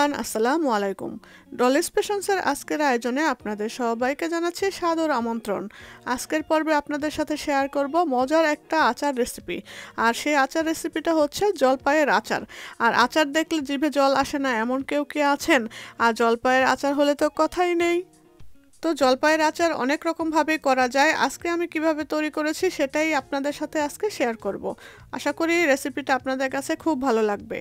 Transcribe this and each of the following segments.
Everyone, আসসালামু আলাইকুম। Dolly's পেশন্সের আজকের আয়োজনে আপনাদের সবাইকে জানাচ্ছি সাদর আমন্ত্রণ। আজকের পর্বে আপনাদের সাথে শেয়ার করব মজার একটা আচার রেসিপি। আর সেই আচার রেসিপিটা হচ্ছে জলপাইয়ের আচার। আর আচার দেখলে জিভে জল আসে না এমন কেউ কি আছেন? আর জলপাইয়ের আচার হলে তো কথাই নেই। তো জলপাইয়ের আচার অনেক রকমভাবে করা যায়। আজকে আমি কিভাবে তৈরি করেছি সেটাই আপনাদের সাথে আজকে শেয়ার করব। আশা করি রেসিপিটা আপনাদের কাছে খুব ভালো লাগবে।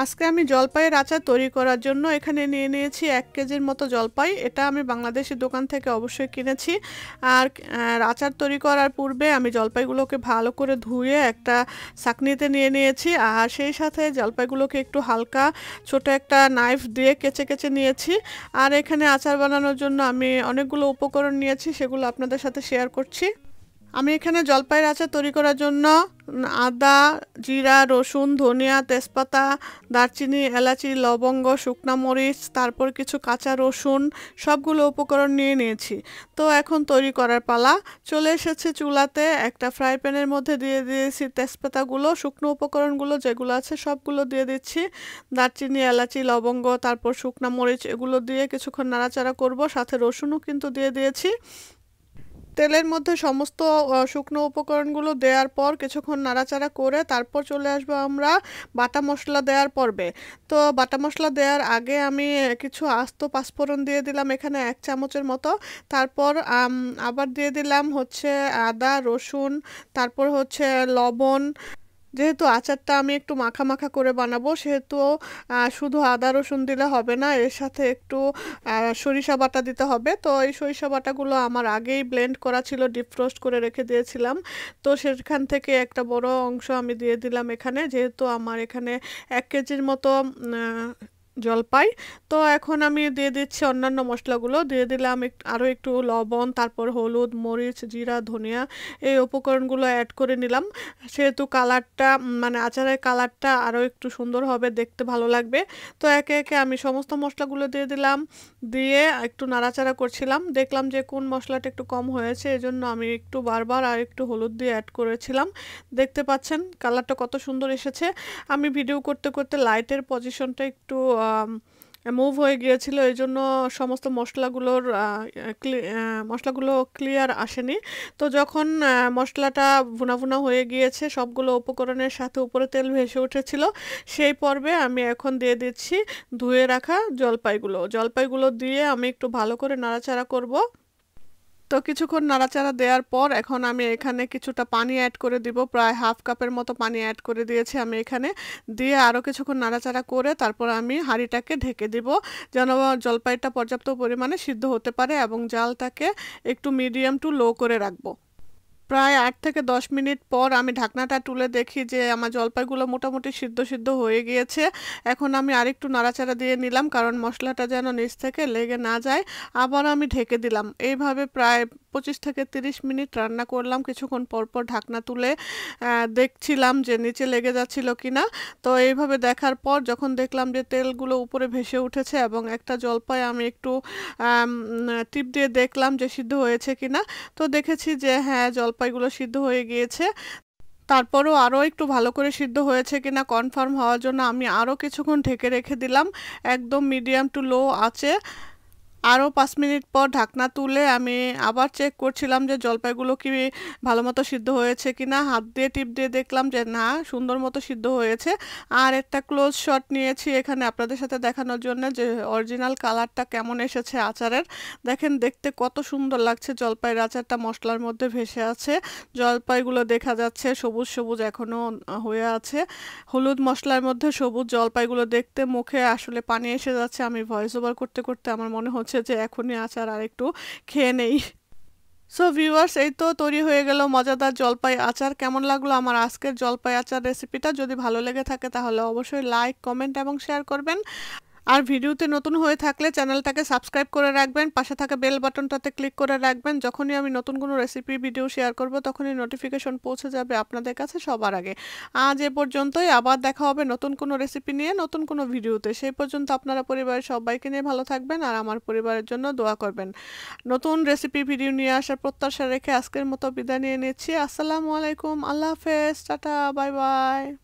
আজকে আমি জলপাইয়ের আচার তৈরি করার জন্য এখানে নিয়ে নিয়েছি 1 কেজির মতো জলপাই। এটা আমি বাংলাদেশি দোকান থেকে অবশ্যই কিনেছি। আর আচার তৈরি করার পূর্বে আমি জলপাইগুলোকে ভালো করে ধুয়ে একটা ছাঁকনিতে নিয়ে নিয়েছি। আর সেই সাথে জলপাইগুলোকে একটু হালকা ছোট একটা নাইফ দিয়ে কেচে কেচে নিয়েছি। আর এখানে আচার বানানোর জন্য আমি অনেকগুলো উপকরণ নিয়েছি, সেগুলো আপনাদের সাথে শেয়ার করছি। আমি এখানে জলপাইয়ের আচার তৈরি করার জন্য আদা, জিরা, রসুন, ধনিয়া, তেজপাতা, দারচিনি, এলাচি, লবঙ্গ, শুকনা মরিচ, তারপর কিছু কাঁচা রসুন সবগুলো উপকরণ নিয়ে নিয়েছি। তো এখন তৈরি করার পালা। চলে এসেছে চুলাতে। একটা ফ্রাই প্যানের মধ্যে দিয়ে দিয়েছি তেজপাতাগুলো, শুকনো উপকরণগুলো যেগুলো আছে সবগুলো দিয়ে দিচ্ছি। দারচিনি, এলাচি, লবঙ্গ, তারপর শুকনা মরিচ এগুলো দিয়ে কিছুক্ষণ নাড়াচাড়া করব। সাথে রসুনও কিন্তু দিয়ে দিয়েছি। তেলের মধ্যে সমস্ত শুকনো উপকরণগুলো দেওয়ার পর কিছুক্ষণ নাড়াচাড়া করে তারপর চলে আসবো আমরা বাটা মশলা দেওয়ার পর্বে। তো বাটা মশলা দেওয়ার আগে আমি কিছু আস্ত পাঁচফোড়ন দিয়ে দিলাম এখানে 1 চামচের মতো। তারপর আবার দিয়ে দিলাম হচ্ছে আদা, রসুন, তারপর হচ্ছে লবণ। যেহেতু আচারটা আমি একটু মাখা মাখা করে বানাবো, সেহেতু শুধু আদা রসুন দিলে হবে না, এর সাথে একটু সরিষা বাটা দিতে হবে। তো এই সরিষা বাটাগুলো আমার আগেই ব্লেন্ড করা ছিল, ডিপ রোস্ট করে রেখে দিয়েছিলাম। তো সেখান থেকে একটা বড় অংশ আমি দিয়ে দিলাম এখানে, যেহেতু আমার এখানে 1 কেজির মতো জলপাই। তো এখন আমি দিয়ে দিচ্ছি অন্যান্য মশলাগুলো। দিয়ে দিলাম আরও একটু লবণ, তারপর হলুদ, মরিচ, জিরা, ধনিয়া এই উপকরণগুলো অ্যাড করে নিলাম। সেহেতু কালারটা মানে আচারের কালারটা আরও একটু সুন্দর হবে, দেখতে ভালো লাগবে। তো একে একে আমি সমস্ত মশলাগুলো দিয়ে দিলাম। দিয়ে একটু নাড়াচাড়া করছিলাম, দেখলাম যে কোন মশলাটা একটু কম হয়েছে, এজন্য আমি একটু বারবার আর একটু হলুদ দিয়ে অ্যাড করেছিলাম। দেখতে পাচ্ছেন কালারটা কত সুন্দর এসেছে। আমি ভিডিও করতে করতে লাইটের পজিশনটা একটু মুভ হয়ে গিয়েছিল, এই জন্য সমস্ত মশলাগুলো ক্লিয়ার আসেনি। তো যখন মশলাটা ভুনা ভুনা হয়ে গিয়েছে, সবগুলো উপকরণের সাথে উপরে তেল ভেসে উঠেছিল, সেই পর্বে আমি এখন দিয়ে দিচ্ছি ধুয়ে রাখা জলপাইগুলো দিয়ে আমি একটু ভালো করে নাড়াচাড়া করব। তো কিছুক্ষণ নাড়াচাড়া দেওয়ার পর এখন আমি এখানে কিছুটা পানি অ্যাড করে দিব। প্রায় হাফ কাপের মতো পানি অ্যাড করে দিয়েছি আমি এখানে। দিয়ে আরও কিছুক্ষণ নাড়াচাড়া করে তারপর আমি হাঁড়িটাকে ঢেকে দিব, যেন জলপাইটা পর্যাপ্ত পরিমাণে সিদ্ধ হতে পারে, এবং জালটাকে একটু মিডিয়াম টু লো করে রাখবো। প্রায় 8 থেকে 10 মিনিট পর আমি ঢাকনাটা তুলে দেখি যে আমার জলপাইগুলো মোটামুটি সিদ্ধ হয়ে গিয়েছে। এখন আমি আরেকটু নাড়াচাড়া দিয়ে নিলাম, কারণ মশলাটা যেন নিচ থেকে লেগে না যায়। আবার আমি ঢেকে দিলাম। এইভাবে প্রায় 25 থেকে 30 মিনিট রান্না করলাম। কিছুক্ষণ পর ঢাকনা তুলে দেখছিলাম যে নিচে লেগে যাচ্ছিল কিনা। তো এইভাবে দেখার পর যখন দেখলাম যে তেলগুলো উপরে ভেসে উঠেছে এবং একটা জলপাই আমি একটু টিপ দিয়ে দেখলাম যে সিদ্ধ হয়েছে কিনা, তো দেখেছি যে হ্যাঁ, জলপাইগুলো সিদ্ধ হয়ে গিয়েছে। তারপরও আরও একটু ভালো করে সিদ্ধ হয়েছে কিনা কনফার্ম হওয়ার জন্য আমি আরও কিছুক্ষণ ঢেকে রেখে দিলাম, একদম মিডিয়াম টু লো আছে। আরও 5 মিনিট পর ঢাকনা তুলে আমি আবার চেক করছিলাম যে জলপাইগুলো কি ভালো মতো সিদ্ধ হয়েছে কিনা। হাত দিয়ে টিপ দিয়ে দেখলাম যে না, সুন্দর মতো সিদ্ধ হয়েছে। আর একটা ক্লোজ শট নিয়েছি এখানে আপনাদের সাথে দেখানোর জন্য যে অরিজিনাল কালারটা কেমন এসেছে আচারের। দেখেন দেখতে কত সুন্দর লাগছে, জলপাইয়ের আচারটা মশলার মধ্যে ভেসে আছে। জলপাইগুলো দেখা যাচ্ছে সবুজ সবুজ এখনও হয়ে আছে, হলুদ মশলার মধ্যে সবুজ জলপাইগুলো দেখতে মুখে আসলে পানি এসে যাচ্ছে। আমি ভয়েস ওভার করতে করতে আমার মনে হচ্ছে যে এখনই আচার আর একটু খেয়ে নেই। সো ভিউয়ার্স, এই তো তৈরি হয়ে গেল মজাদার জলপাই আচার। কেমন লাগলো আমার আজকের জলপাই আচার রেসিপিটা? যদি ভালো লেগে থাকে তাহলে অবশ্যই লাইক, কমেন্ট এবং শেয়ার করবেন। আর ভিডিওতে নতুন হয়ে থাকলে চ্যানেলটাকে সাবস্ক্রাইব করে রাখবেন, পাশে থাকা বেল বাটনটাতে ক্লিক করে রাখবেন। যখনই আমি নতুন কোনো রেসিপি ভিডিও শেয়ার করব তখনই নোটিফিকেশন পৌঁছে যাবে আপনাদের কাছে সবার আগে। আজ এ পর্যন্তই, আবার দেখা হবে নতুন কোনো রেসিপি নিয়ে নতুন কোনো ভিডিওতে। সেই পর্যন্ত আপনারা পরিবারের সবাইকে নিয়ে ভালো থাকবেন আর আমার পরিবারের জন্য দোয়া করবেন। নতুন রেসিপি ভিডিও নিয়ে আসার প্রত্যাশা রেখে আজকের মতো বিদায় নিয়ে নিচ্ছি। আসসালামু আলাইকুম, আল্লাহ হাফেজ, টাটা, বাই বাই।